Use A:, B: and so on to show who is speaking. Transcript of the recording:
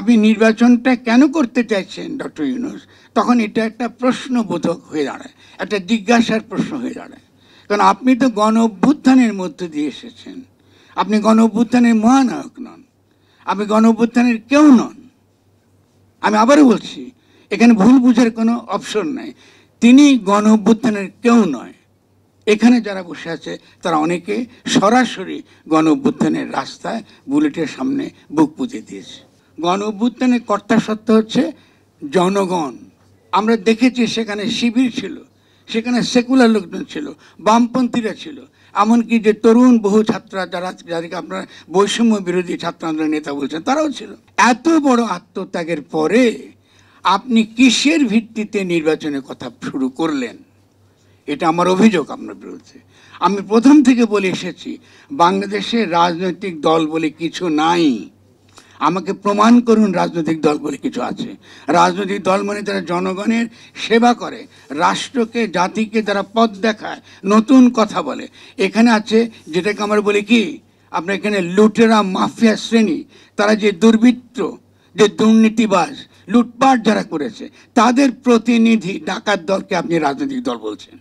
A: আপনি নির্বাচনটা কেন করতে চাইছেন ডক্টর ইউনূস, তখন এটা একটা প্রশ্নবোধক হয়ে দাঁড়ায়, একটা জিজ্ঞাসার প্রশ্ন হয়ে দাঁড়ায়। কারণ আপনি তো গণ অভ্যুত্থানের মধ্য দিয়ে এসেছেন, আপনি গণ অভ্যুত্থানের মহানায়ক নন, আপনি গণ অভ্যুত্থানের কেউ নন। আমি আবারও বলছি, এখানে ভুল বুঝার কোনো অপশন নাই। তিনি গণ অভ্যুত্থানের কেউ নয়। এখানে যারা বসে আছে তারা অনেকে সরাসরি গণ অভ্যুত্থানের রাস্তায় বুলেটের সামনে বুক পুঁতে দিয়েছে। গণ অভ্যুত্থানের কর্তা সত্ত্ব হচ্ছে জনগণ। আমরা দেখেছি সেখানে শিবির ছিল, সেখানে সেকুলার লোকজন ছিল, বামপন্থীরা ছিল, এমনকি যে তরুণ বহু ছাত্ররা যাদেরকে আপনারা বৈষম্য বিরোধী ছাত্র আন্দোলনের নেতা বলছেন তারাও ছিল। এত বড় আত্মত্যাগের পরে আপনি কিসের ভিত্তিতে নির্বাচনের কথা শুরু করলেন? এটা আমার অভিযোগ আপনার বিরুদ্ধে। আমি প্রথম থেকে বলে এসেছি, বাংলাদেশে রাজনৈতিক দল বলে কিছু নাই। আমাকে প্রমাণ করুন রাজনৈতিক দল বলে কিছু আছে। রাজনৈতিক দল মানে তারা জনগণের সেবা করে, রাষ্ট্রকে জাতিকে তারা পথ দেখায়, নতুন কথা বলে। এখানে আছে যেটাকে আমরা বলি কি, আপনার এখানে লুটেরা মাফিয়া শ্রেণী, তারা যে দুর্বৃত্ত, যে দুর্নীতিবাজ, লুটপাট যারা করেছে তাদের প্রতিনিধি ডাকাত দলকে আপনি রাজনৈতিক দল বলছেন।